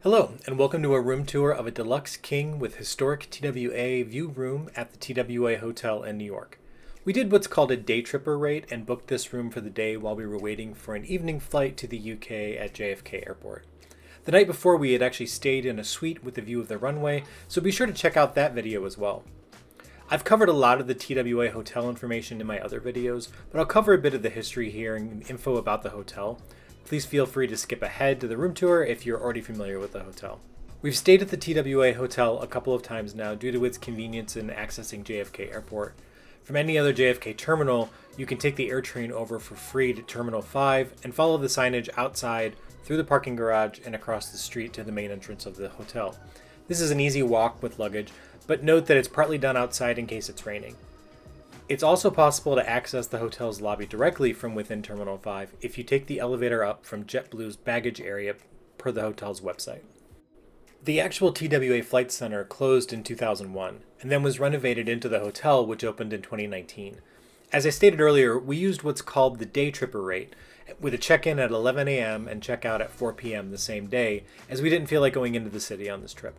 Hello, and welcome to a room tour of a Deluxe King with Historic TWA View room at the TWA Hotel in New York. We did what's called a day tripper rate and booked this room for the day while we were waiting for an evening flight to the UK at JFK Airport. The night before, we had actually stayed in a suite with a view of the runway, so be sure to check out that video as well. I've covered a lot of the TWA Hotel information in my other videos, but I'll cover a bit of the history here and info about the hotel. Please feel free to skip ahead to the room tour if you're already familiar with the hotel. We've stayed at the TWA Hotel a couple of times now due to its convenience in accessing JFK Airport. From any other JFK terminal, you can take the air train over for free to Terminal 5 and follow the signage outside through the parking garage and across the street to the main entrance of the hotel. This is an easy walk with luggage, but note that it's partly done outside in case it's raining. It's also possible to access the hotel's lobby directly from within Terminal 5 if you take the elevator up from JetBlue's baggage area per the hotel's website. The actual TWA Flight Center closed in 2001 and then was renovated into the hotel, which opened in 2019. As I stated earlier, we used what's called the day tripper rate, with a check-in at 11 a.m. and check-out at 4 p.m. the same day, as we didn't feel like going into the city on this trip.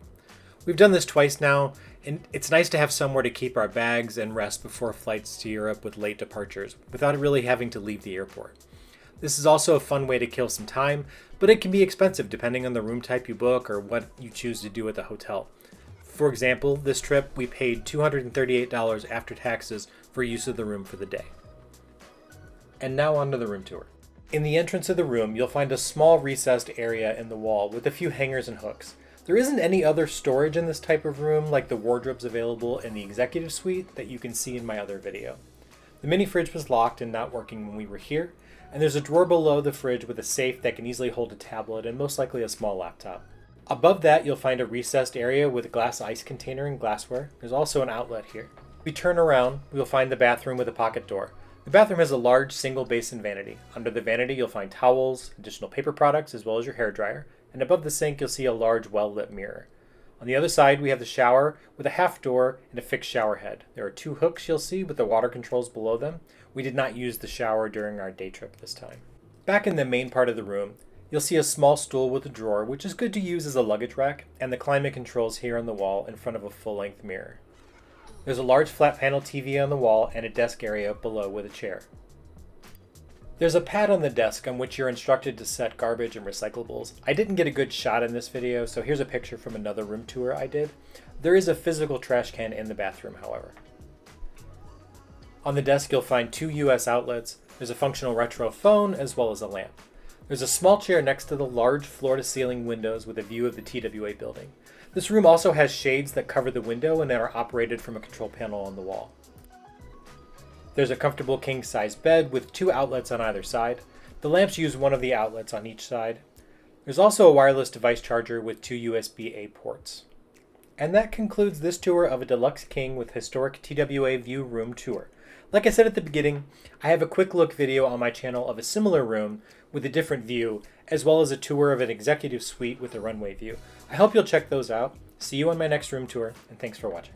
We've done this twice now, and it's nice to have somewhere to keep our bags and rest before flights to Europe with late departures, without really having to leave the airport. This is also a fun way to kill some time, but it can be expensive depending on the room type you book or what you choose to do at the hotel. For example, this trip we paid $238 after taxes for use of the room for the day. And now on to the room tour. In the entrance of the room, you'll find a small recessed area in the wall with a few hangers and hooks. There isn't any other storage in this type of room like the wardrobes available in the executive suite that you can see in my other video. The mini fridge was locked and not working when we were here, and there's a drawer below the fridge with a safe that can easily hold a tablet and most likely a small laptop. Above that, you'll find a recessed area with a glass ice container and glassware. There's also an outlet here. If we turn around, we'll find the bathroom with a pocket door. The bathroom has a large single basin vanity. Under the vanity, you'll find towels, additional paper products, as well as your hairdryer. And above the sink, you'll see a large well-lit mirror. On the other side, we have the shower with a half door and a fixed shower head. There are two hooks you'll see with the water controls below them. We did not use the shower during our day trip this time. Back in the main part of the room, you'll see a small stool with a drawer, which is good to use as a luggage rack, and the climate controls here on the wall in front of a full-length mirror. There's a large flat panel TV on the wall and a desk area below with a chair. There's a pad on the desk on which you're instructed to set garbage and recyclables. I didn't get a good shot in this video, so here's a picture from another room tour I did. There is a physical trash can in the bathroom, however. On the desk, you'll find two US outlets. There's a functional retro phone as well as a lamp. There's a small chair next to the large floor-to-ceiling windows with a view of the TWA building. This room also has shades that cover the window and that are operated from a control panel on the wall. There's a comfortable king-size bed with two outlets on either side. The lamps use one of the outlets on each side. There's also a wireless device charger with two USB-A ports. And that concludes this tour of a Deluxe King with Historic TWA View room tour. Like I said at the beginning, I have a quick look video on my channel of a similar room with a different view, as well as a tour of an executive suite with a runway view. I hope you'll check those out. See you on my next room tour, and thanks for watching.